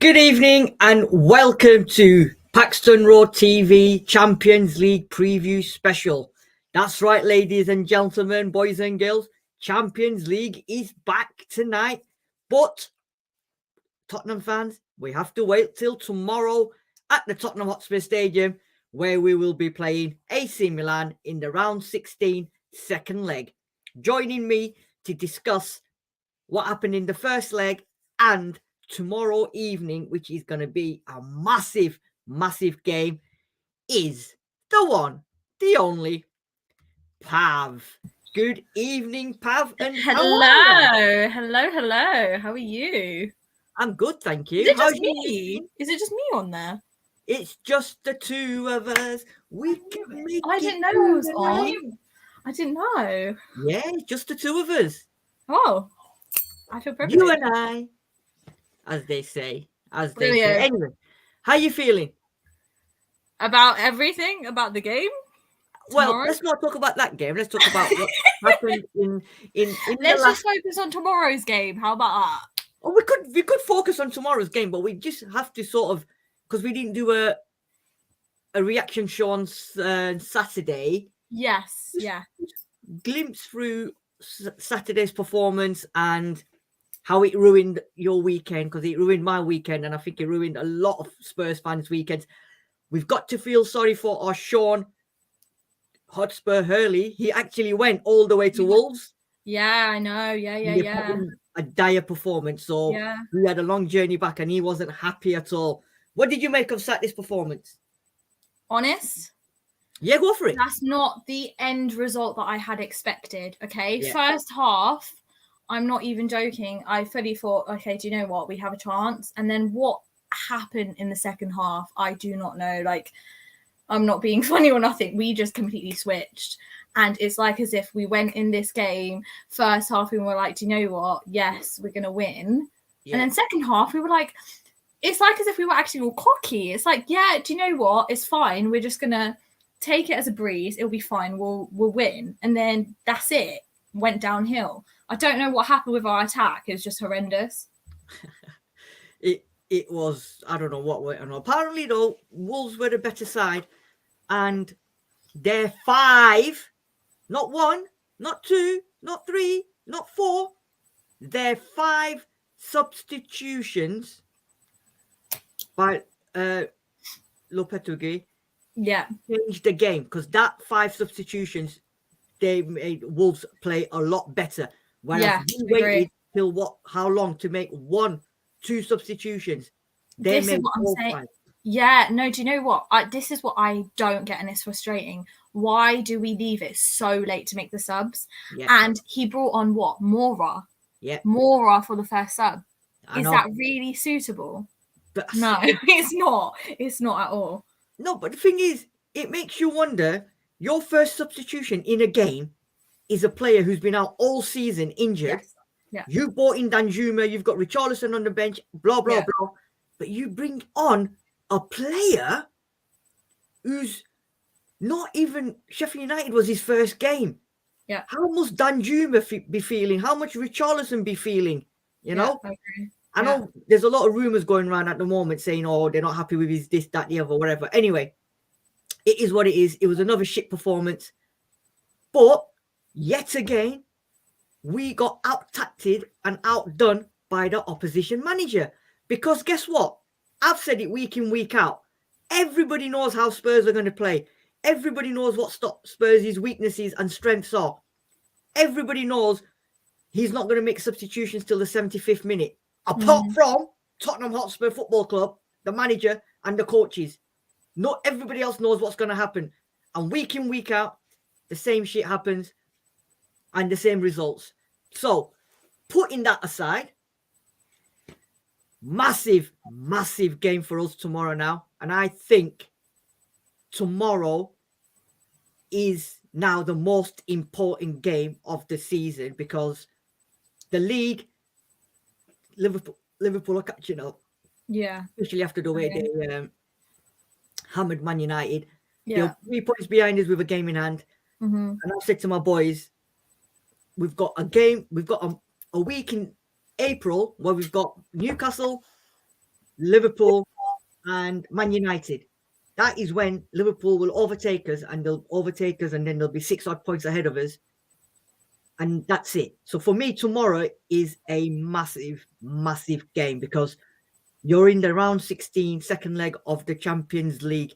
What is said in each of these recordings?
Good evening and welcome to PAXTON ROAD TV Champions League Preview Special. That's right, ladies and gentlemen, boys and girls, Champions League is back tonight. But Tottenham fans, we have to wait till tomorrow at the Tottenham Hotspur Stadium, where we will be playing AC Milan in the round 16 second leg. Joining me to discuss what happened in the first leg and tomorrow evening, which is going to be a massive game, is the one, the only, Pav. Good evening, Pav. And hello. How are you? I'm good, thank you. Is it just me? Is it just me on there? It's just the two of us. We can make I didn't know it was on. I didn't know. Yeah, just the two of us. Oh, I feel privileged. You and I, as they say. Anyway, how are you feeling? About everything? About the game? Well, tomorrow? Let's not talk about that game. Let's talk about what happened in Let's just focus on tomorrow's game. How about that? Oh, we could focus on tomorrow's game, but we just have to sort of, because we didn't do a reaction show on Saturday. Yes, yeah. Glimpse through Saturday's performance and how it ruined your weekend, because it ruined my weekend, and I think it ruined a lot of Spurs fans' weekends. We've got to feel sorry for our Sean Hotspur Hurley. He actually went all the way to Wolves. Yeah, I know. Yeah. A dire performance. So we had a long journey back and he wasn't happy at all. What did you make of Saturday's performance? Honest? Yeah, go for it. That's not the end result that I had expected. Okay. Yeah. First half, I'm not even joking. I fully thought, okay, do you know what? We have a chance. And then what happened in the second half, I do not know. Like, I'm not being funny or nothing. We just completely switched. And it's like as if we went in this game, first half, we were like, do you know what? Yes, we're going to win. Yeah. And then second half, we were like, it's like as if we were actually all cocky. It's like, yeah, do you know what? It's fine. We're just going to take it as a breeze. It'll be fine. We'll win. And then that's it. Went downhill. I don't know what happened with our attack. It was just horrendous. It was, I don't know what went on. Apparently, though, Wolves were the better side. And they're 5, not 1, not 2, not 3, not 4. They're 5 substitutions by Lopetegui. Yeah. Changed the game, because that 5 substitutions, they made Wolves play a lot better. Whereas we waited till how long to make 1-2 substitutions. They made all 5. Yeah, no, do you know what? This is what I don't get, and it's frustrating. Why do we leave it so late to make the subs? Yeah. And he brought on what? Mora. Yeah. Mora for the first sub. Is that really suitable? But no, it's not. It's not at all. No, but the thing is, it makes you wonder, your first substitution in a game is a player who's been out all season injured. Yes. Yeah. You brought in Danjuma, you've got Richarlison on the bench, blah, blah, blah. But you bring on a player who's not even Sheffield United was his first game. Yeah. How must Danjuma be feeling? How much Richarlison be feeling? You know? I agree. I know there's a lot of rumours going around at the moment saying, oh, they're not happy with his this, that, the other, whatever. Anyway, it is what it is. It was another shit performance. But yet again, we got out-tacted and outdone by the opposition manager. Because guess what? I've said it week in, week out. Everybody knows how Spurs are going to play. Everybody knows what Spurs' weaknesses and strengths are. Everybody knows he's not going to make substitutions till the 75th minute. Apart from Tottenham Hotspur Football Club, the manager and the coaches. Not everybody else knows what's going to happen. And week in, week out, the same shit happens and the same results. So, putting that aside, massive game for us tomorrow now. And I think tomorrow is now the most important game of the season, because the league, Liverpool are catching up. Yeah. Especially after the way they hammered Man United. Yeah. They're 3 points behind us with a game in hand. Mm-hmm. And I said to my boys, we've got a game, we've got a week in April where we've got Newcastle, Liverpool and Man United. That is when Liverpool will overtake us, and they'll overtake us, and then they'll be 6 odd points ahead of us. And that's it. So for me, tomorrow is a massive, massive game because you're in the round 16, second leg of the Champions League,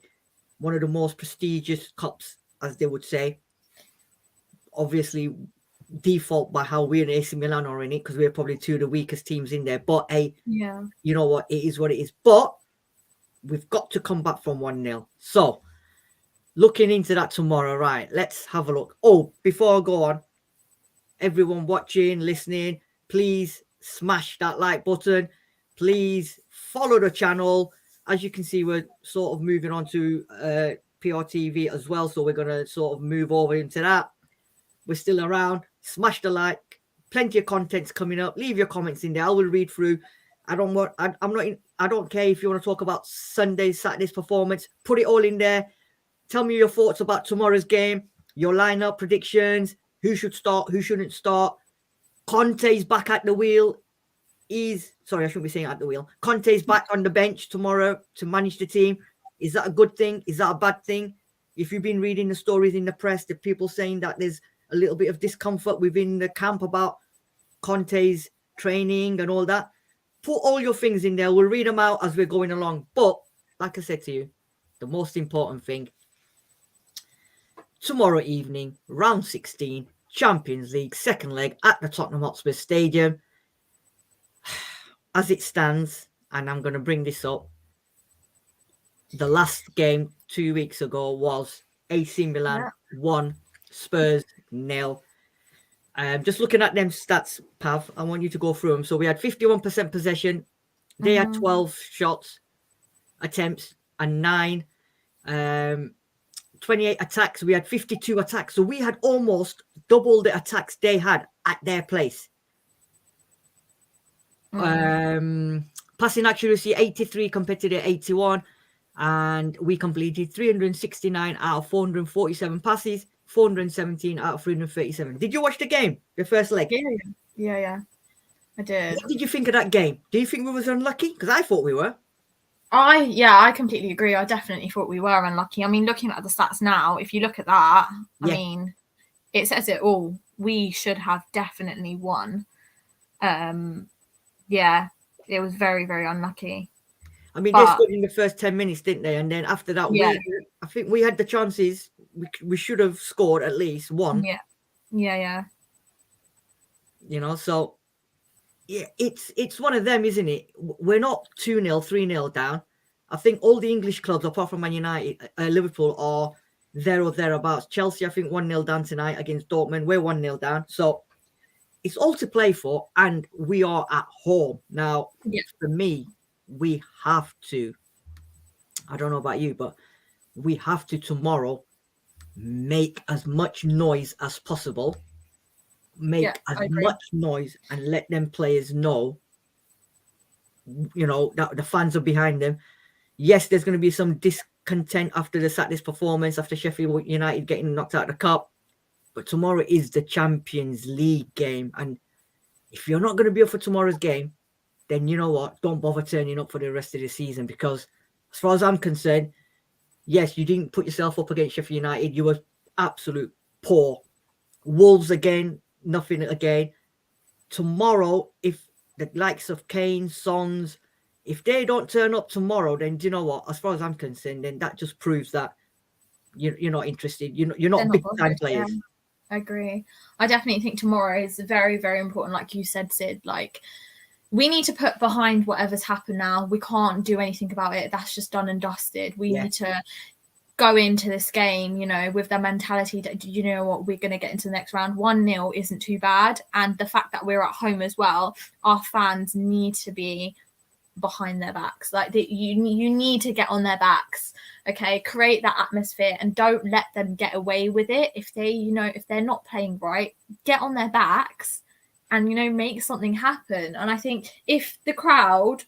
one of the most prestigious cups, as they would say. Obviously, default by how we and AC Milan are in it, because we're probably two of the weakest teams in there. But you know what? It is what it is. But we've got to come back from 1-0. So looking into that tomorrow, right? Let's have a look. Oh, before I go on, everyone watching, listening, please smash that like button. Please follow the channel. As you can see, we're sort of moving on to PRTv as well. So we're going to sort of move over into that. We're still around. Smash the like. Plenty of contents coming up. Leave your comments in there. I will read through. I don't care if you want to talk about Sunday's, Saturday's performance. Put it all in there. Tell me your thoughts about tomorrow's game, your lineup predictions, who should start, who shouldn't start. Conte's back at the wheel. Sorry, I shouldn't be saying at the wheel. Conte's back on the bench tomorrow to manage the team. Is that a good thing? Is that a bad thing? If you've been reading the stories in the press, the people saying that there's a little bit of discomfort within the camp about Conte's training and all that, put all your things in there. We'll read them out as we're going along. But like I said to you, the most important thing, tomorrow evening, round 16, Champions League, second leg at the Tottenham Hotspur Stadium. As it stands, and I'm going to bring this up, the last game 2 weeks ago was AC Milan 1, Spurs 0. Just looking at them stats, Pav, I want you to go through them. So we had 51% possession. They had 12 shots, attempts, and 9. 28 attacks. We had 52 attacks. So we had almost double the attacks they had at their place. Passing accuracy 83 compared to their 81. And we completed 369 out of 447 passes. 417 out of 337. Did you watch the game, the first leg? Yeah, I did. What did you think of that game? Do you think we was unlucky? Because I thought we were. I completely agree. I definitely thought we were unlucky. I mean, looking at the stats now, if you look at that, I mean, it says it all. We should have definitely won. Yeah, it was very, very unlucky. I mean, they scored in the first 10 minutes, didn't they? And then after that, I think we had the chances. We should have scored at least one. Yeah. You know, so yeah, it's one of them, isn't it? We're not 2-0, 3-0 down. I think all the English clubs, apart from Man United, Liverpool, are there or thereabouts. Chelsea, I think 1-0 down tonight against Dortmund. We're 1-0 down. So it's all to play for, and we are at home. Now, for me, we have to, I don't know about you, but we have to tomorrow make as much noise as possible. Make as much noise and let them players know, you know, that the fans are behind them. Yes, there's going to be some discontent after the Saturday's performance, after Sheffield United getting knocked out of the cup. But tomorrow is the Champions League game. And if you're not going to be up for tomorrow's game, then you know what? Don't bother turning up for the rest of the season, because as far as I'm concerned, yes, you didn't put yourself up against Sheffield United. You were absolute poor. Wolves again, nothing again. Tomorrow, if the likes of Kane, Sons, if they don't turn up tomorrow, then do you know what? As far as I'm concerned, then that just proves that you're not interested. You're not big time players. Yeah, I agree. I definitely think tomorrow is very, very important. Like you said, Sid, like, we need to put behind whatever's happened now. We can't do anything about it. That's just done and dusted. We need to go into this game, you know, with the mentality that, you know what, we're going to get into the next round. 1-0 isn't too bad. And the fact that we're at home as well, our fans need to be behind their backs. Like, you need to get on their backs, okay? Create that atmosphere and don't let them get away with it. If they, you know, if they're not playing right, get on their backs and, you know, make something happen. And I think if the crowd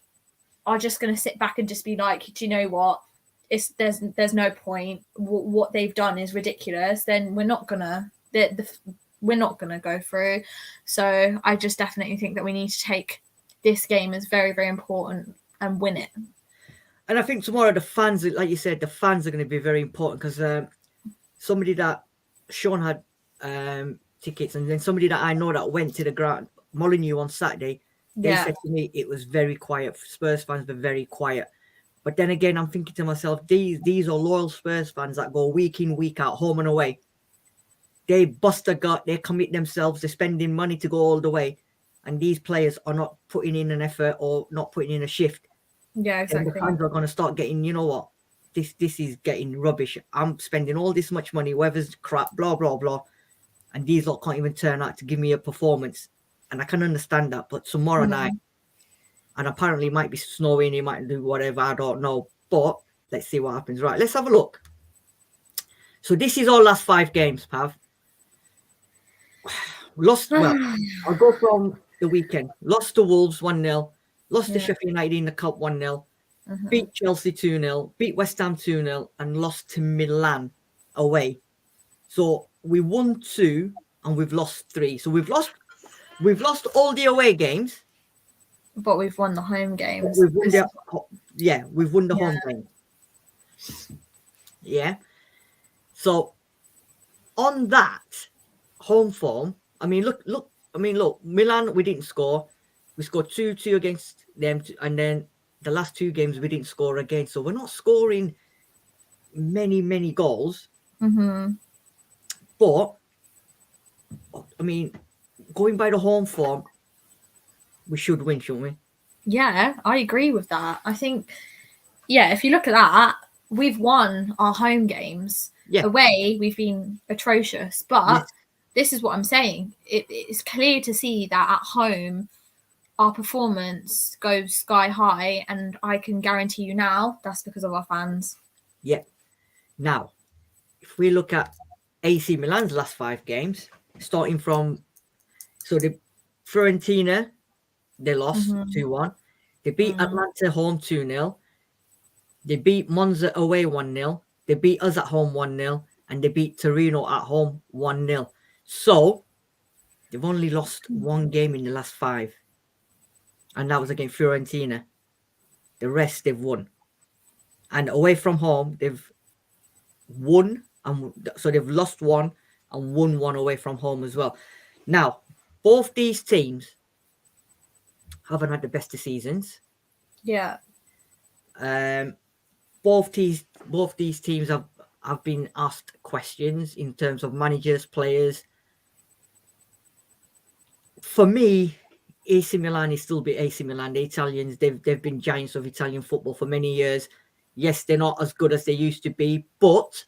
are just going to sit back and just be like, do you know what? There's no point. What they've done is ridiculous. Then we're not gonna go through. So I just definitely think that we need to take this game as very, very important and win it. And I think tomorrow the fans, like you said, the fans are going to be very important because somebody that Sean had tickets, and then somebody that I know that went to the ground, Molyneux on Saturday, they said to me it was very quiet. Spurs fans were very quiet. But then again, I'm thinking to myself, these are loyal Spurs fans that go week in, week out, home and away. They bust a gut, they commit themselves, they're spending money to go all the way. And these players are not putting in an effort or not putting in a shift. Yeah, exactly. And the fans are going to start getting, you know what, this is getting rubbish. I'm spending all this much money, weather's crap, blah, blah, blah. And these lot can't even turn out to give me a performance. And I can understand that. But tomorrow night, and apparently it might be snowing, it might do whatever, I don't know. But let's see what happens. Right, let's have a look. So this is our last 5 games, Pav. Lost, well, I'll go from the weekend. Lost to Wolves 1-0. Lost to Sheffield United in the Cup 1-0. Beat Chelsea 2-0. Beat West Ham 2-0. And lost to Milan away. So we won 2 and we've lost 3. So we've lost all the away games. But we've won the home games. We've won we've won the home game. Yeah. So on that home form, I mean, look, Milan, we didn't score. We scored 2-2 against them, and then the last 2 games we didn't score again. So we're not scoring many goals. But I mean, going by the home form, we should win, shouldn't we? Yeah, I agree with that. I think, if you look at that, we've won our home games. Away, we've been atrocious. But this is what I'm saying. It's clear to see that at home, our performance goes sky high. And I can guarantee you now, that's because of our fans. Yeah. Now, if we look at AC Milan's last 5 games, starting from, so the Fiorentina, they lost 2-1. They beat Atlanta home 2-0. They beat Monza away 1-0. They beat us at home 1-0. And they beat Torino at home 1-0. So they've only lost 1 game in the last 5. And that was against Fiorentina. The rest they've won. And away from home, they've won. And so they've lost 1 and won 1 away from home as well. Now, both these teams haven't had the best of seasons. Yeah. Both these teams have been asked questions in terms of managers, players. For me, AC Milan is still be AC Milan. The Italians, they've been giants of Italian football for many years. Yes, they're not as good as they used to be, but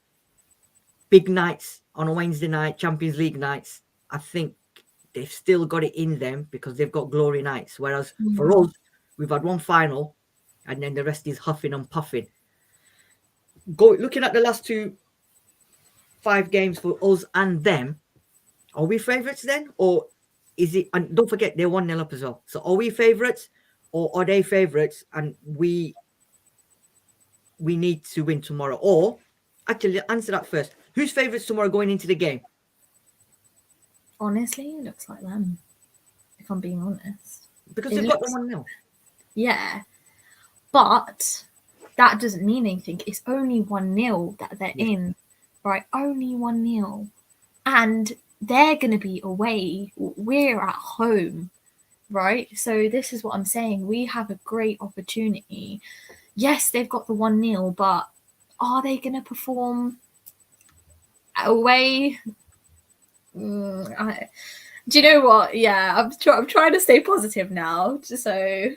big nights on a Wednesday night, Champions League nights, I think they've still got it in them because they've got glory nights. Whereas for us, we've had 1 final and then the rest is huffing and puffing. Looking at the last 5 games for us and them, are we favourites then? Or is it, and don't forget, they're 1-0 up as well. So are we favourites or are they favourites and we need to win tomorrow? Or, actually, answer that first. Who's favourites tomorrow going into the game? Honestly, it looks like them, if I'm being honest. Because they've got the 1-0. Yeah. But that doesn't mean anything. It's only 1-0 that they're in, right? Only 1-0. And they're going to be away. We're at home, right? So this is what I'm saying. We have a great opportunity. Yes, they've got the 1-0, but are they going to perform away? Do you know what? Yeah, I'm trying to stay positive now. So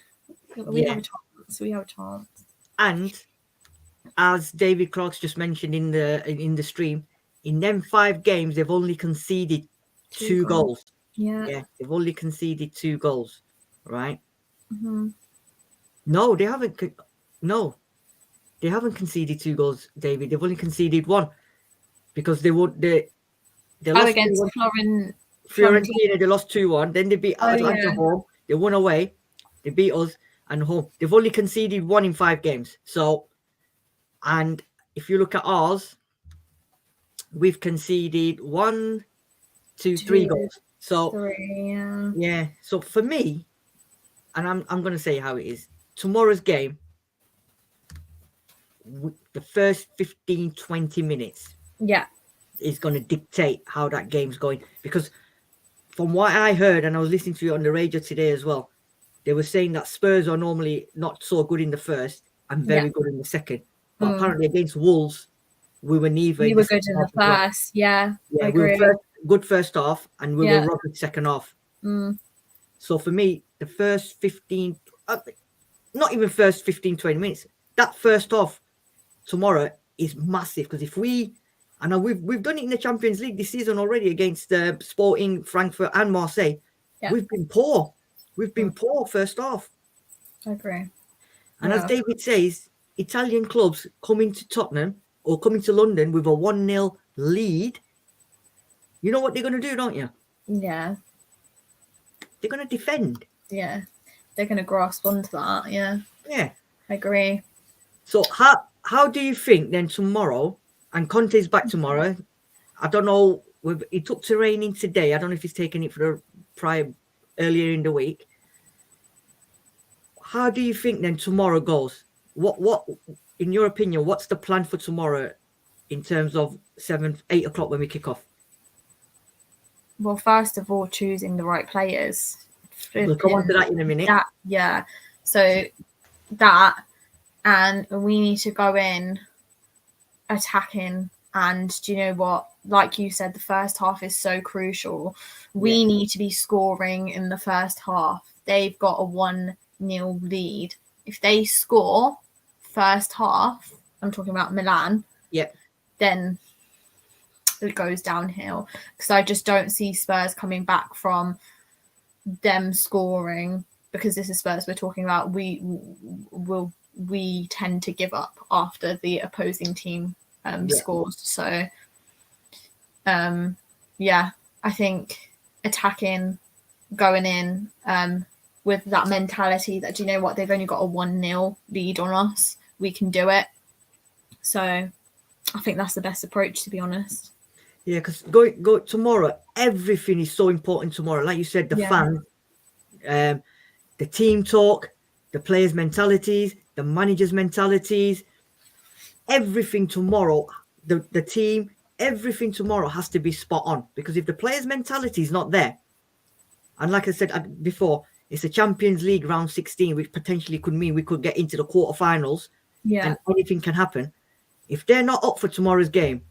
we have a chance. We have a chance. And as David Clark's just mentioned in the stream, in them 5 games, they've only conceded 2 goals. Yeah, they've only conceded 2 goals, right? No, they haven't. No, they haven't conceded 2 goals, David. They've only conceded 1 because they lost against Fiorentina. They lost 2-1. Then they beat Atlanta home. They won away. They beat us and home. They've only conceded 1 in 5 games. So, and if you look at ours, we've conceded 1, 2, 3 goals. So 3, yeah. So for me, and I'm going to say how it is. tomorrow's game, the first 15, 20 minutes is going to dictate how that game's going. Because from what I heard, and I was listening to it on the radio today as well, they were saying that Spurs are normally not so good in the first and very good in the second. But apparently against Wolves, we were neither. We were good in the first. Yeah, I agree. We were good first half and we were rubbish second half. So for me, the first 15, not even first 15, 20 minutes, that first half tomorrow is massive. Because if we, and we've done it in the Champions League this season already against Sporting, Frankfurt and Marseille. We've been poor. We've been poor first half. I agree. And as David says, Italian clubs coming to Tottenham or coming to London with a 1-0 lead, you know what they're going to do, don't you? Yeah. They're going to defend. Yeah. They're going to grasp onto that. Yeah. Yeah. I agree. So how do you think then tomorrow, and Conte's back tomorrow, I don't know, he took training today. I don't know if he's taking it for the earlier in the week. How do you think then tomorrow goes? What in your opinion, what's the plan for tomorrow in terms of 8 o'clock when we kick off? Well, first of all, choosing the right players. We'll come on to that in a minute. So that, and we need to go in attacking. And do you know what? Like you said, the first half is so crucial. We need to be scoring in the first half. They've got a 1-0 lead. If they score first half, I'm talking about Milan, then it goes downhill. Because I just don't see Spurs coming back from them scoring, because this is Spurs we're talking about. We tend to give up after the opposing team scores. So I think attacking, going in with that mentality that, do you know what, they've only got a 1-0 lead on us, we can do it. So I think that's the best approach, to be honest. Yeah, because go tomorrow, everything is so important tomorrow. Like you said, the fans, the team talk, the players' mentalities, the managers' mentalities, everything tomorrow, the team, everything tomorrow has to be spot on. Because if the players' mentality is not there, and like I said before, it's a Champions League round 16, which potentially could mean we could get into the quarterfinals, and anything can happen. If they're not up for tomorrow's game,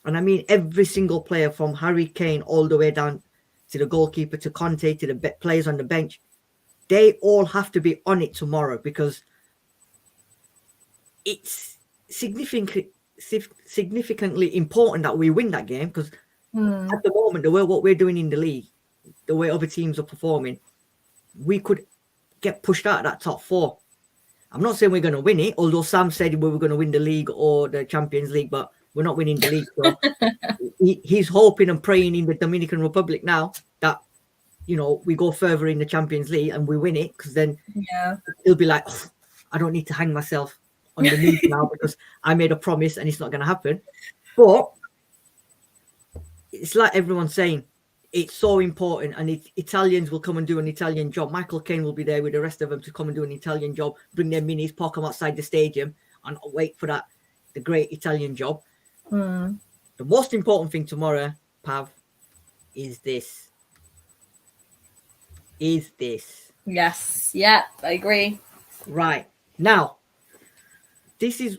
and I mean every single player from Harry Kane all the way down to the goalkeeper, to Conte, to the players on the bench, they all have to be on it tomorrow, because it's significantly important that we win that game. Because at the moment, the way what we're doing in the league, the way other teams are performing, we could get pushed out of that top 4. I'm not saying we're going to win it, although Sam said we were going to win the league or the Champions League, but we're not winning the league. So he's hoping and praying in the Dominican Republic now that, you know, we go further in the Champions League and we win it, because then he'll be like, oh, I don't need to hang myself on the knee now because I made a promise and it's not going to happen. But it's like everyone's saying, it's so important, and Italians will come and do an Italian job. Michael Caine will be there with the rest of them to come and do an Italian job, bring their minis, park them outside the stadium and wait for the great Italian job. The most important thing tomorrow, Pav, is this. Yes. Yeah, I agree. Right. Now, this is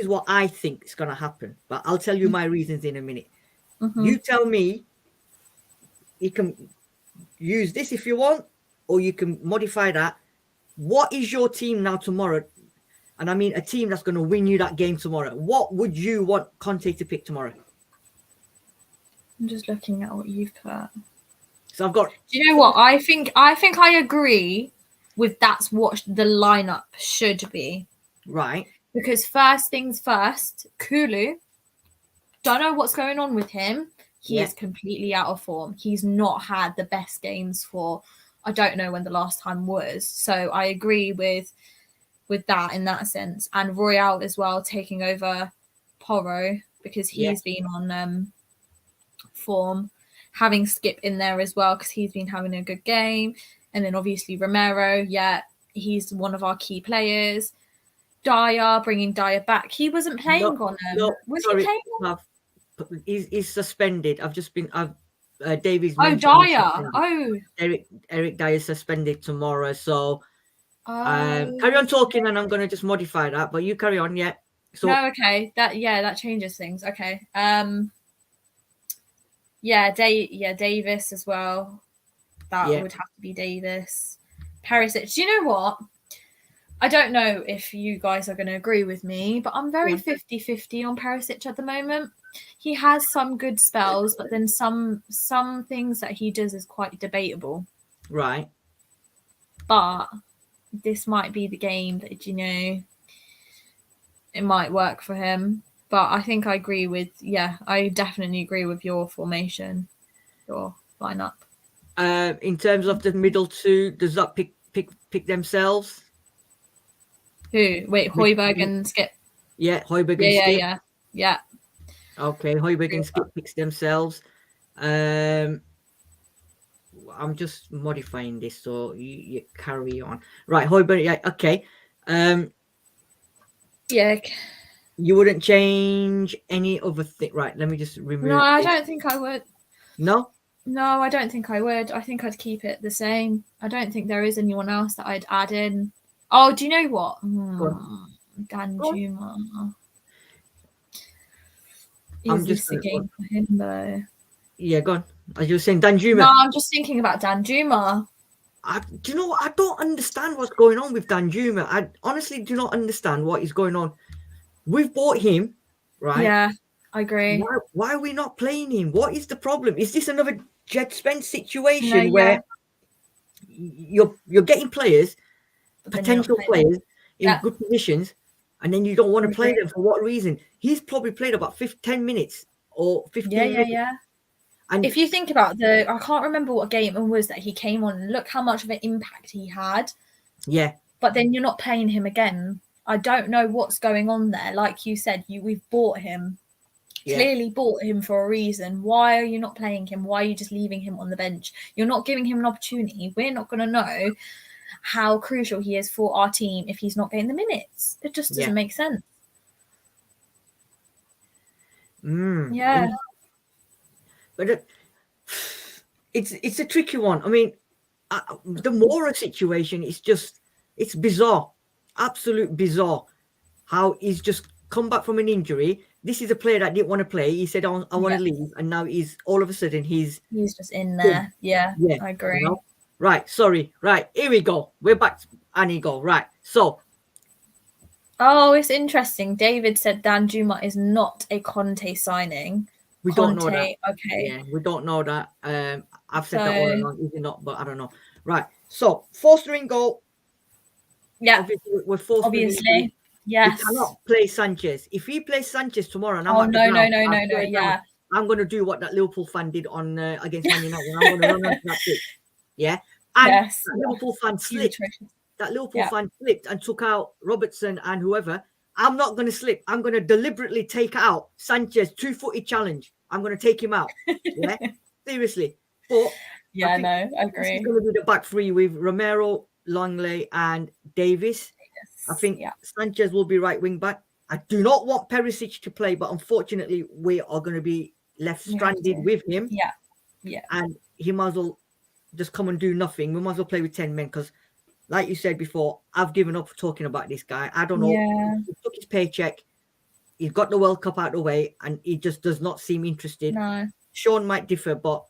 what I think is going to happen, but I'll tell you my reasons in a minute. You tell me. You can use this if you want, or you can modify that. What is your team now tomorrow? And I mean a team that's going to win you that game tomorrow. What would you want Conte to pick tomorrow? I'm just looking at what you've put. So I've got... Do you know what? I think I agree with that's what the lineup should be. Right. Because first things first, Kulu, don't know what's going on with him. He is completely out of form. He's not had the best games for, I don't know when the last time was. So I agree with that in that sense. And Royale as well, taking over Porro, because he's been on form. Having Skip in there as well, because he's been having a good game. And then obviously Romero, he's one of our key players. Dyer, bringing Dyer back. He wasn't playing on him. No, was sorry, he playing on? He's suspended. Davies Oh, mentioned. Dyer. Oh. Eric Dyer suspended tomorrow. So Oh, carry on talking, and I'm going to just modify that. But you carry on, yeah. So no, okay. That changes things. Okay. Davis as well. That would have to be Davis. Perisic. Do you know what? I don't know if you guys are going to agree with me, but I'm very 50-50 on Perisic at the moment. He has some good spells, but then some things that he does is quite debatable. Right. But this might be the game that, it might work for him. But I think I agree with, I definitely agree with your formation, your lineup. In terms of the middle two, does that pick themselves? Who? Wait, Højbjerg and Skip. Yeah, Højbjerg and Skip. Yeah. Okay, Højbjerg and Skip picks themselves. I'm just modifying this so you carry on. Right, Højbjerg. Yeah, okay. Yeah. You wouldn't change any other thing, right? Let me just remove. No, I don't think I would. No. No, I don't think I would. I think I'd keep it the same. I don't think there is anyone else that I'd add in. Oh, do you know what? Danjuma. Is this a game for him though? Yeah, go on. As you were saying, Danjuma. No, I'm just thinking about Danjuma. Do you know what? I don't understand what's going on with Danjuma. I honestly do not understand what is going on. We've bought him, right? Yeah, I agree. Why are we not playing him? What is the problem? Is this another Jed Spence situation where you're getting players, potential players in good positions, and then you don't want to play them for what reason? He's probably played about 10 minutes or 15 minutes. Yeah. And if you think about I can't remember what game it was that he came on, and look how much of an impact he had. Yeah. But then you're not playing him again. I don't know what's going on there. Like you said, we've bought him. Clearly bought him for a reason. Why are you not playing him? Why are you just leaving him on the bench? You're not giving him an opportunity. We're not going to know how crucial he is for our team if he's not getting the minutes. It just doesn't make sense. Yeah. But it's a tricky one. I mean, the Mora situation is it's bizarre. Absolute bizarre. How he's just come back from an injury. This is a player that didn't want to play. He said, I want to leave. And now all of a sudden he's just in there. Yeah, I agree. You know? Right. Sorry. Right. Here we go. We're back. Anigo. Right. So. Oh, it's interesting. David said Danjuma is not a Conte signing. We don't know that. Okay. Yeah, we don't know that. I've said that all along. Is it not? But I don't know. Right. So, Foster in goal. Yeah. We're forced. Obviously. Yes. We cannot play Sanchez. If he plays Sanchez tomorrow, and I'm no. I'm going to do what that Liverpool fan did on against Man United. I'm going to run onto that pitch. Yeah. And that Liverpool fan slipped. That Liverpool fan slipped and took out Robertson and whoever. I'm not going to slip. I'm going to deliberately take out Sanchez 2-footed challenge. I'm going to take him out. Yeah. Seriously. But I agree. It's going to be the back three with Romero, Longley, and Davis. I think Sanchez will be right wing back. I do not want Perisic to play, but unfortunately, we are going to be left stranded with him. Yeah. And he might as well just come and do nothing. We might as well play with 10 men because, like you said before, I've given up talking about this guy. I don't know. Yeah. He took his paycheck. He's got the World Cup out of the way, and he just does not seem interested. No. Sean might differ, but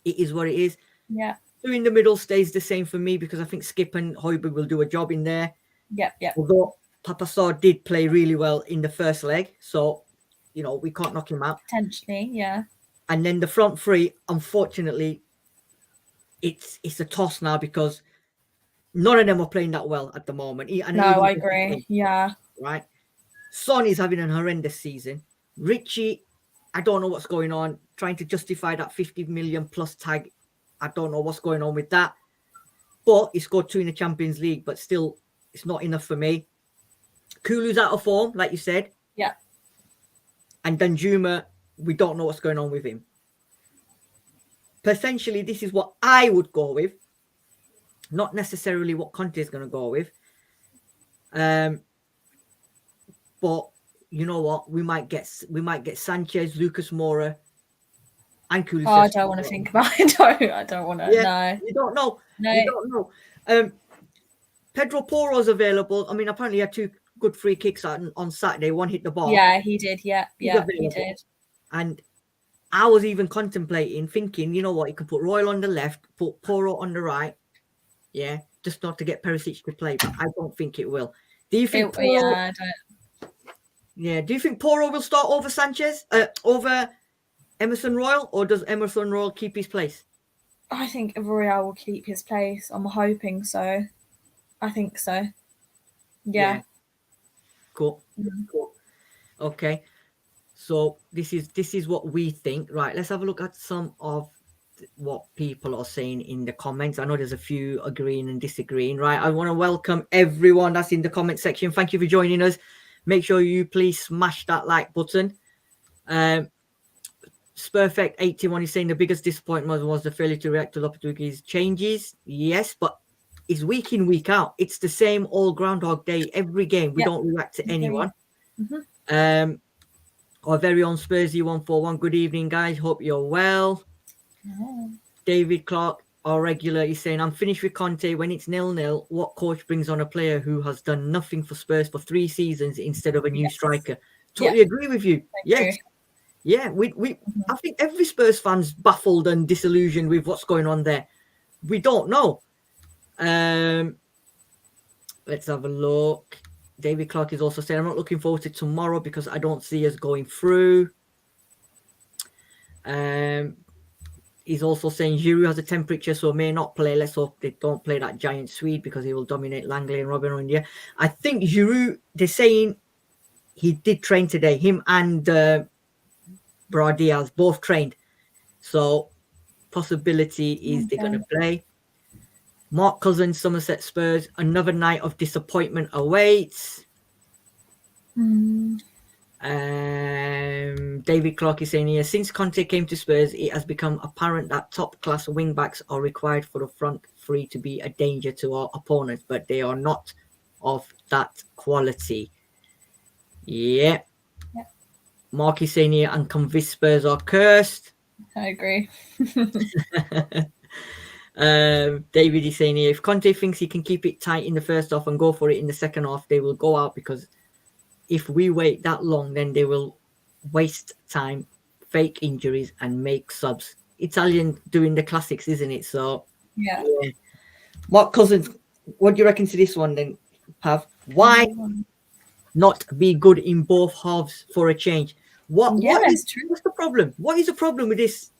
it is what it is. Yeah. Two in the middle stays the same for me because I think Skip and Højbjerg will do a job in there. Yeah. Although Papa Sarr did play really well in the first leg, so we can't knock him out. Potentially, yeah. And then the front three, unfortunately, it's a toss now because none of them are playing that well at the moment. I agree. Yeah. Right. Son is having an horrendous season. Richie, I don't know what's going on. Trying to justify that 50 million plus tag. I don't know what's going on with that. But he scored 2 in the Champions League, but still, it's not enough for me. Kulu's out of form, like you said. Yeah. And Danjuma, we don't know what's going on with him. Potentially, this is what I would go with. Not necessarily what Conte is going to go with. But you know what? We might get Sanchez, Lucas Moura, and Kulusevski. Oh, I don't want to think about it. I don't want to. No, you don't know. No, you don't know. Pedro Porro's available. I mean, apparently he had 2 good free kicks on Saturday. One hit the bar. Yeah, he did. Yeah, he did. And I was even contemplating, thinking, you know what, you could put Royal on the left, put Porro on the right. Yeah, just not to get Perisic to play, but I don't think it will. Do you think? Do you think Porro will start over Sanchez, over Emerson Royal, or does Emerson Royal keep his place? I think Royal will keep his place. I'm hoping so. I think so. Yeah. Cool. Cool. Okay. So this is what we think. Right. Let's have a look at some of what people are saying in the comments. I know there's a few agreeing and disagreeing. Right. I want to welcome everyone that's in the comment section. Thank you for joining us. Make sure you please smash that like button. Spurfect 81 is saying the biggest disappointment was the failure to react to Lopetegui's changes. Yes, but it's week in, week out. It's the same all Groundhog Day every game. We don't react to anyone. Our very own Spursy 141. Good evening, guys. Hope you're well. David Clark, our regular, is saying, I'm finished with Conte. When it's 0-0, what coach brings on a player who has done nothing for Spurs for 3 seasons instead of a new striker? Totally agree with you. Yes. Yeah, I think every Spurs fan's baffled and disillusioned with what's going on there. We don't know. Let's have a look. David Clark is also saying, I'm not looking forward to tomorrow because I don't see us going through. He's also saying Giroud has a temperature, so may not play. Let's hope they don't play that giant Swede because he will dominate Langley and Robin India. I think Giroud, they're saying he did train today. Him and Brad Diaz both trained. So possibility is they're going to play. Mark Cousins, Somerset Spurs, another night of disappointment awaits. David Clark is saying here, since Conte came to Spurs, it has become apparent that top-class wing-backs are required for the front three to be a danger to our opponents, but they are not of that quality. Yeah. Mark is saying here, and convinced Spurs are cursed. I agree. David is saying here, if Conte thinks he can keep it tight in the first half and go for it in the second half, they will go out, because if we wait that long, then they will waste time, fake injuries, and make subs. Italian doing the classics, isn't it? So yeah. Mark Cousins, what do you reckon to this one then, Pav? Why not be good in both halves for a change? What's the problem? What is the problem with this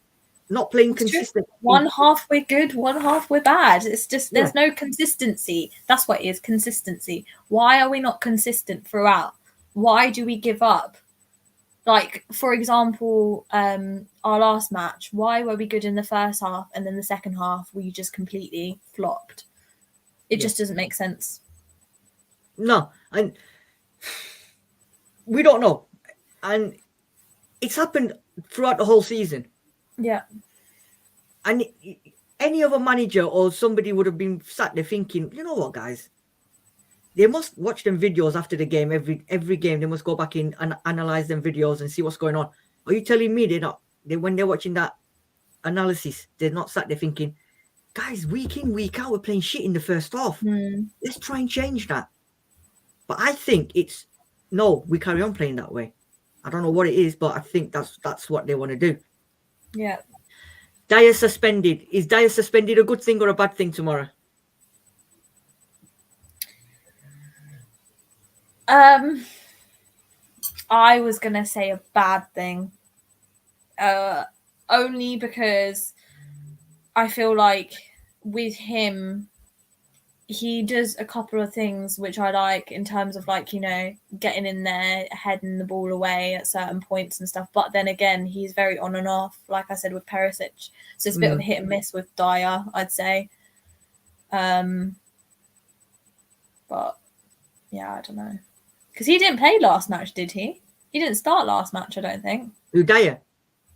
not playing consistent? One half we're good, one half we're bad. It's just there's no consistency. That's what it is, consistency. Why are we not consistent throughout? Why do we give up? Like, for example, our last match, why were we good in the first half and then the second half we just completely flopped? It just doesn't make sense. No, and we don't know. And it's happened throughout the whole season. Yeah. And any other manager or somebody would have been sat there thinking, you know what, guys? They must watch them videos after the game. Every game, they must go back in and analyze them videos and see what's going on. Are you telling me when they're watching that analysis, they're not sat there thinking, guys, week in, week out, we're playing shit in the first half. Let's try and change that. But I think we carry on playing that way. I don't know what it is, but I think that's what they want to do. Yeah. Dyer suspended. Is Dyer suspended a good thing or a bad thing tomorrow? I was gonna say a bad thing. Only because I feel like with him, he does a couple of things which I like in terms of, like, you know, getting in there, heading the ball away at certain points and stuff. But then again, he's very on and off, like I said, with Perisic. So it's a bit of a hit and miss with Dyer, I'd say. But yeah, I don't know. Because he didn't play last match, did he? He didn't start last match, I don't think. Who, Dyer?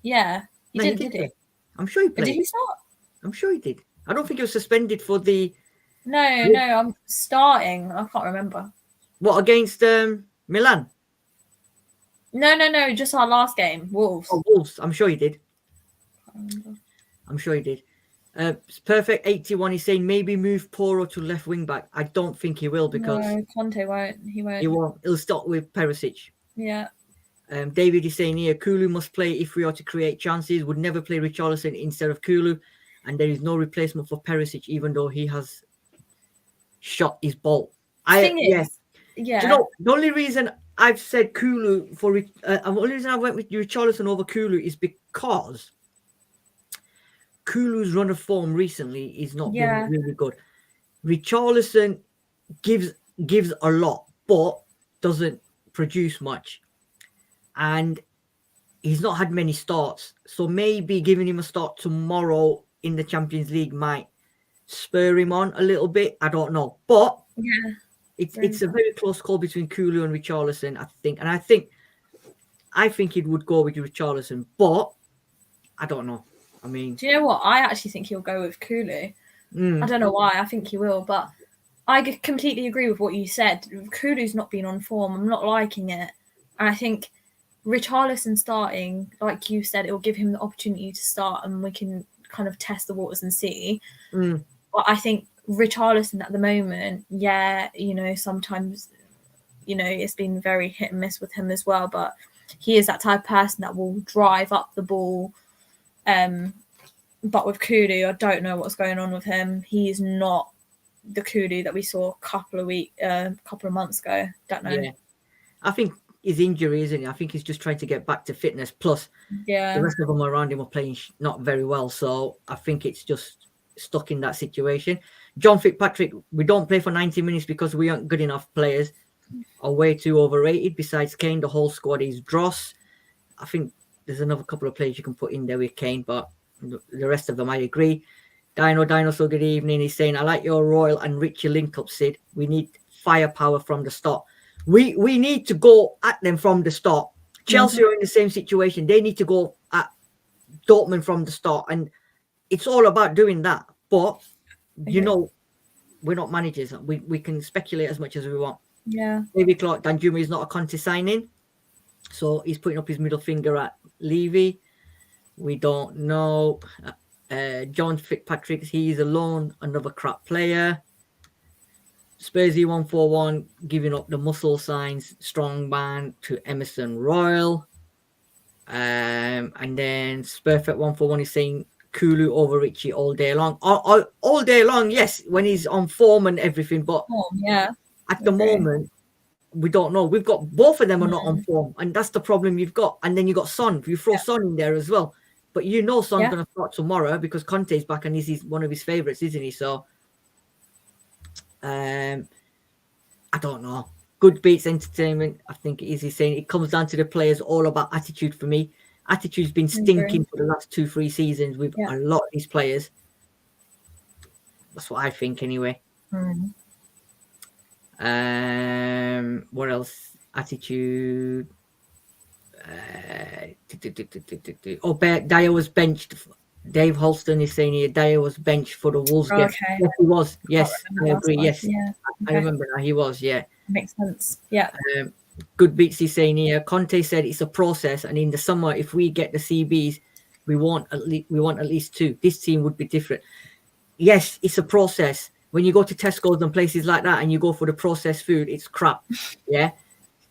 Yeah. He did he? I'm sure he played. Did he start? I'm sure he did. I don't think he was suspended for the No, I'm starting. I can't remember. What, against Milan? No, just our last game, Wolves. Oh, Wolves. I'm sure he did. I'm sure he did. It's perfect 81. He's saying maybe move Poro to left wing back. I don't think he will, because Conte won't. He won't. He won't. He'll start with Perisic. Yeah. David is saying here, Kulu must play if we are to create chances. Would never play Richarlison instead of Kulu, and there is no replacement for Perisic, even though he has shot his ball. Yeah. You know, the only reason I've said Kulu the only reason I went with Richarlison over Kulu is because Kulu's run of form recently is not been really good. Richarlison gives a lot, but doesn't produce much, and he's not had many starts. So maybe giving him a start tomorrow in the Champions League might spur him on a little bit. I don't know, but it's a very close call between Kulu and Richarlison, I think, and I think it would go with Richarlison, but I don't know. I mean, do you know what? I actually think he'll go with Kulu. I don't know why. I think he will, but I completely agree with what you said. Kulu's not been on form. I'm not liking it. And I think Richarlison starting, like you said, it will give him the opportunity to start and we can kind of test the waters and see. But I think Richarlison at the moment, sometimes, it's been very hit and miss with him as well. But he is that type of person that will drive up the ball. But with Kulu, I don't know what's going on with him. He's not the Kulu that we saw a couple of months ago. Don't know. Yeah. I think his injury, isn't it? I think he's just trying to get back to fitness. Plus, the rest of them around him are playing not very well. So I think it's just stuck in that situation. John Fitzpatrick, we don't play for 90 minutes because we aren't good enough players. Are way too overrated. Besides Kane, the whole squad is dross. I think there's another couple of players you can put in there with Kane, but the rest of them, I agree. Dinosaur, good evening. He's saying, I like your Royal and Richie link-up, Sid. We need firepower from the start. We need to go at them from the start. Chelsea are in the same situation. They need to go at Dortmund from the start. And it's all about doing that. But, we're not managers. We can speculate as much as we want. Yeah. David Clark, Danjuma is not a Conte signing. So he's putting up his middle finger at Levy. We don't know. John Fitzpatrick, he's alone, another crap player. Spursy 141 giving up the muscle signs, strong man to Emerson Royal. And then Spurfect 141 is saying Kulu over Richie all day long. All day long, yes, when he's on form and everything, but at the moment, we don't know. We've got both of them are not on form, and that's the problem you've got. And then you got Son. You throw Son in there as well. But Son's going to start tomorrow because Conte's back and he's one of his favourites, isn't he? So, I don't know. Good beats entertainment. I think it is. He's saying it comes down to the players, all about attitude for me. Attitude's been stinking for the last 2-3 seasons with a lot of these players. That's what I think anyway. What else? Attitude. Dyer was benched. Dave Holston is saying here Dyer was benched for the Wolves game. Yes, he was. Yes, I agree. Yes, I remember now. He was. Yeah, makes sense. Yeah. Good beats. He's saying here. Conte said it's a process, and in the summer, if we get the CBs, we want at least 2. This team would be different. Yes, it's a process. When you go to Tesco's and places like that, and you go for the processed food, it's crap. Yeah.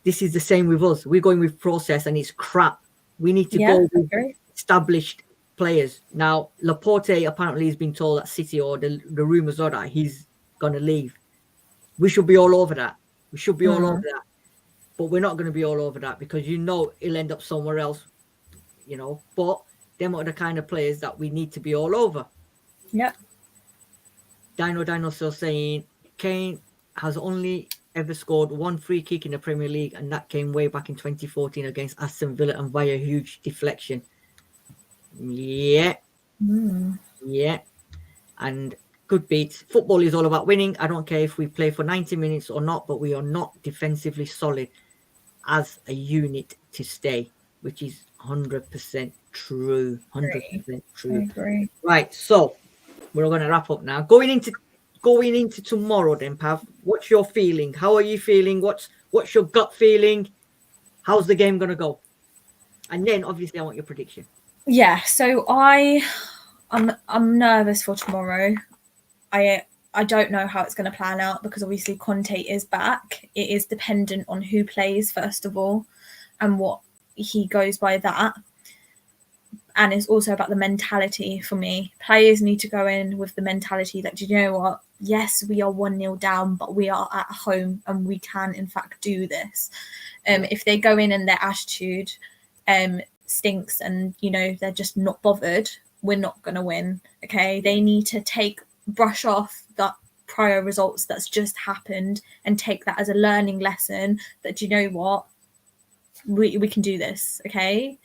This is the same with us. We're going with process and it's crap. We need to go with established players. Now, Laporte apparently has been told at City, or the rumours are that he's going to leave. We should be all over that. But we're not going to be all over that because he'll end up somewhere else, But them are the kind of players that we need to be all over. Yeah. Dinosaur saying Kane has only ever scored 1 free kick in the Premier League, and that came way back in 2014 against Aston Villa and via huge deflection. Yeah. And good beats. Football is all about winning. I don't care if we play for 90 minutes or not, but we are not defensively solid as a unit to stay, which is 100% true. 100% true. I agree. Right, so we're going to wrap up now. Going into going into tomorrow then, Pav, what's your feeling? How are you feeling? What's your gut feeling? How's the game going to go? And then, obviously, I want your prediction. Yeah, so I'm nervous for tomorrow. I don't know how it's going to plan out because obviously Conte is back. It is dependent on who plays first of all and what he goes by that. And it's also about the mentality for me. Players need to go in with the mentality that, do you know what? Yes, we are 1-0 down, but we are at home and we can, in fact, do this. If they go in and their attitude stinks and, you know, they're just not bothered, we're not going to win, okay? They need to brush off that prior results that's just happened and take that as a learning lesson that, do you know what? We can do this, okay?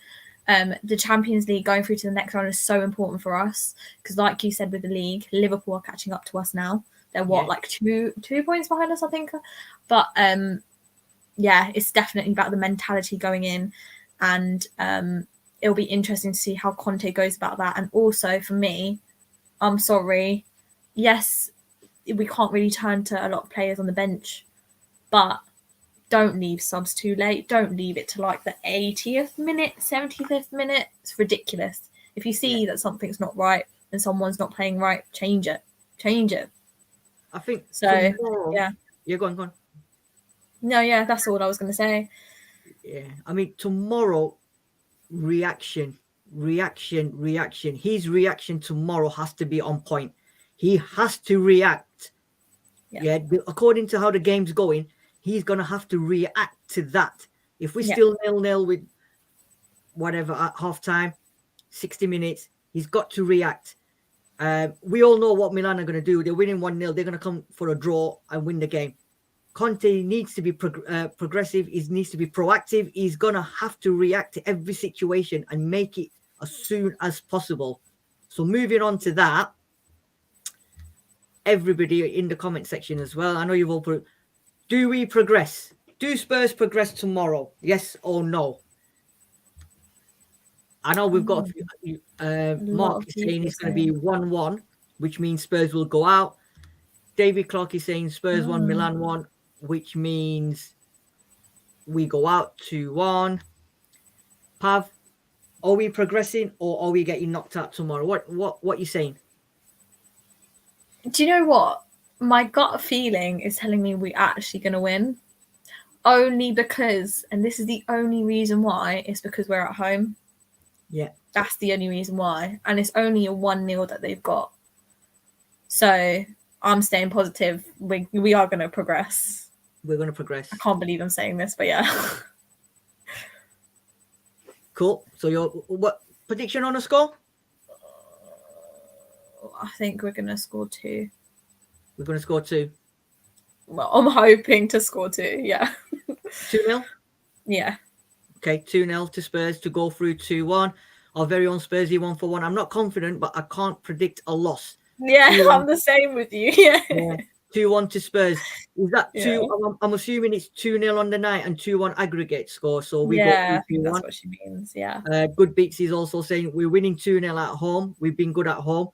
The Champions League going through to the next round is so important for us because, like you said, with the league, Liverpool are catching up to us now. They're like two points behind us, I think. But yeah, it's definitely about the mentality going in, and it'll be interesting to see how Conte goes about that. And also for me, I'm sorry, yes, we can't really turn to a lot of players on the bench, but don't leave subs too late. Don't leave it to like the 80th minute, 75th minute. It's ridiculous. If you see that something's not right and someone's not playing right, change it. Change it. I think so. Tomorrow, yeah. You're going. No, yeah, that's all I was going to say. Yeah, I mean tomorrow, reaction. His reaction tomorrow has to be on point. He has to react. Yeah, according to how the game's going. He's going to have to react to that. If we're still 0-0 with whatever at half-time, 60 minutes, he's got to react. We all know what Milan are going to do. They're winning 1-0. They're going to come for a draw and win the game. Conte needs to be progressive. He needs to be proactive. He's going to have to react to every situation and make it as soon as possible. So moving on to that, everybody in the comment section as well. I know you've all put... Do we progress? Do Spurs progress tomorrow? Yes or no? I know we've got a few, Mark is saying it's going to be 1-1, which means Spurs will go out. David Clark is saying Spurs 1, Milan 1, which means we go out 2-1. Pav, are we progressing or are we getting knocked out tomorrow? What are you saying? Do you know what? My gut feeling is telling me we're actually going to win. Only because, and this is the only reason why, it's because we're at home. Yeah. That's the only reason why. And it's only a 1-0 that they've got. So I'm staying positive. We are going to progress. We're going to progress. I can't believe I'm saying this, but yeah. Cool. So your what prediction on a score? I think we're going to score 2. We're going to score 2. Well, I'm hoping to score 2, yeah. 2-0? Yeah. Okay, 2-0 to Spurs to go through 2-1. Our very own Spursy 1-1. I'm not confident, but I can't predict a loss. Yeah, 2-1. I'm the same with you. Yeah. 2-1 to Spurs. Is that 2? I'm assuming it's 2-0 on the night and 2-1 aggregate score. So we got 2-1. I think that's what she means. Yeah. Good Beats is also saying we're winning 2-0 at home. We've been good at home.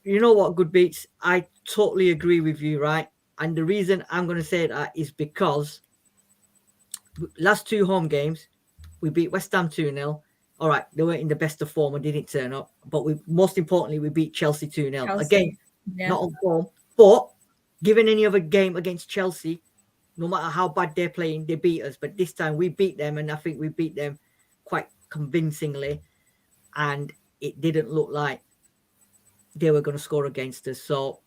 You know what, Good Beats? I totally agree with you, right? And the reason I'm going to say that is because last 2 home games, we beat West Ham 2-0. All right, they weren't in the best of form and didn't turn up. But most importantly, we beat Chelsea 2-0. Again, not on form. But given any other game against Chelsea, no matter how bad they're playing, they beat us. But this time we beat them, and I think we beat them quite convincingly. And it didn't look like they were going to score against us. So,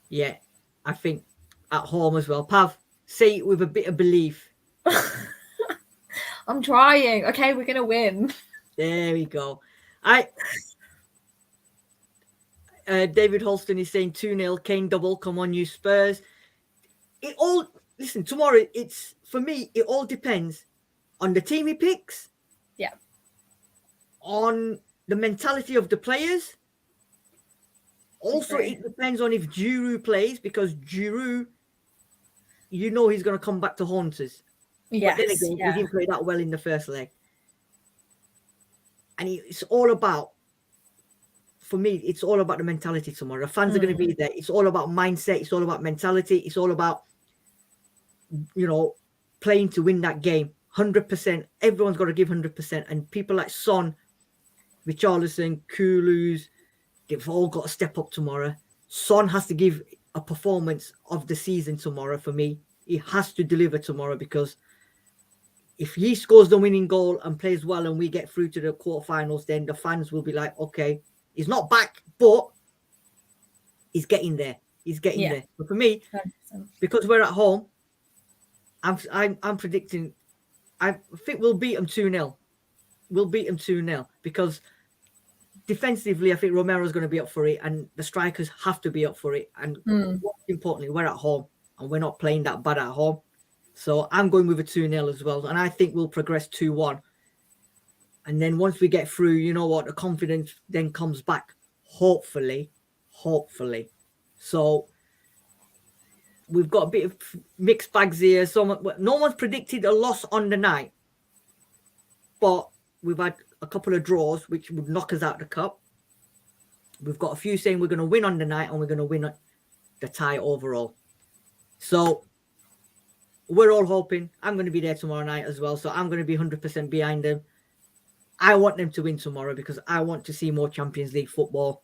yeah, I think at home as well. Pav, say it with a bit of belief. I'm trying. Okay, we're going to win. There we go. David Holston is saying 2-0, Kane double. Come on, you Spurs. Listen, tomorrow, for me, it all depends on the team he picks. Yeah. On the mentality of the players. Also, it depends on if Giroud plays, because Giroud, you know he's going to come back to haunt us. Yes, but then again, he didn't play that well in the first leg. And it's all about for me, it's all about the mentality tomorrow. The fans are going to be there. It's all about mindset. It's all about mentality. It's all about, you know, playing to win that game. 100%. Everyone's got to give 100%. And people like Son, Richarlison, Kulu's, they've all got to step up tomorrow. Son has to give a performance of the season tomorrow for me. He has to deliver tomorrow, because if he scores the winning goal and plays well and we get through to the quarterfinals, then the fans will be like, okay, he's not back, but he's getting there. He's getting there. But for me, 100%. Because we're at home, I'm predicting, I think we'll beat them 2-0. We'll beat them 2-0, because defensively, I think Romero's going to be up for it, and the strikers have to be up for it. And most importantly, we're at home and we're not playing that bad at home. So I'm going with a 2-0 as well. And I think we'll progress 2-1. And then once we get through, you know what, the confidence then comes back. Hopefully. So we've got a bit of mixed bags here. No one's predicted a loss on the night. But we've had a couple of draws, which would knock us out of the cup. We've got a few saying we're going to win on the night and we're going to win the tie overall. So we're all hoping. I'm going to be there tomorrow night as well. So I'm going to be 100% behind them. I want them to win tomorrow, because I want to see more Champions League football.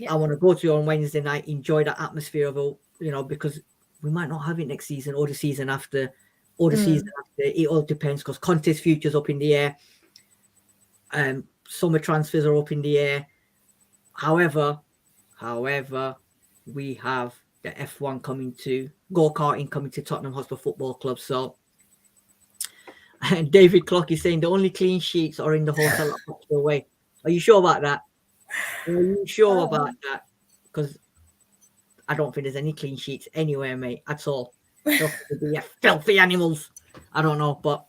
I want to go to on Wednesday night, enjoy that atmosphere of, you know, because we might not have it next season or the season after. It all depends, because Conte's future's up in the air. Summer transfers are up in the air. However, we have the F1 go-karting coming to Tottenham Hotspur Football Club. So, and David Clock is saying the only clean sheets are in the hotel at Baxter Way. Are you sure about that? Because I don't think there's any clean sheets anywhere, mate, at all. Be filthy animals. I don't know, but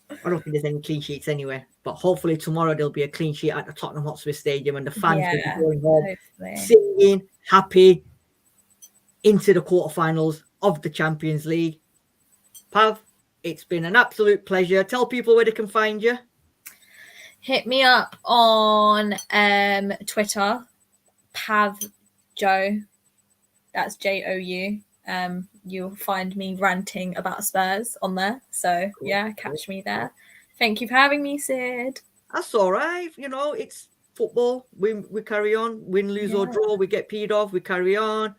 I don't think there's any clean sheets anywhere. But hopefully tomorrow there'll be a clean sheet at the Tottenham Hotspur Stadium, and the fans will be going home singing, happy, into the quarterfinals of the Champions League. Pav, it's been an absolute pleasure. Tell people where they can find you. Hit me up on Twitter, PavJou. That's JOU. You'll find me ranting about Spurs on there. So cool. Catch me there. Thank you for having me, Sid. That's all right. You know, it's football. We carry on. Win, lose or draw. We get peed off. We carry on.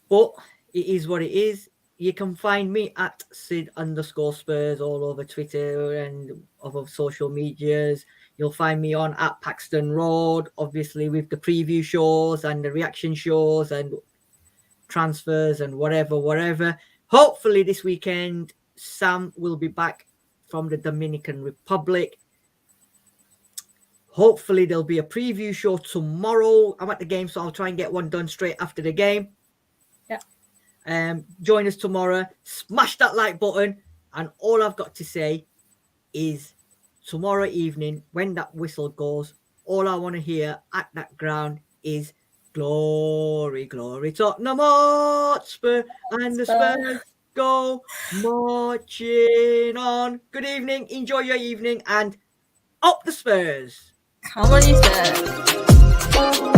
But it is what it is. You can find me at Sid_Spurs all over Twitter and other social medias. You'll find me on at Paxton Road, obviously with the preview shows and the reaction shows and transfers and whatever. Hopefully this weekend, Sam will be back from the Dominican Republic. Hopefully there'll be a preview show tomorrow. I'm at the game, so I'll try and get one done straight after the game. Join us tomorrow. Smash that like button. And all I've got to say is tomorrow evening, when that whistle goes, all I want to hear at that ground is glory, glory, Tottenham Hotspur, and the Spurs go marching on. Good evening. Enjoy your evening, and up the Spurs. Come on, you Spurs.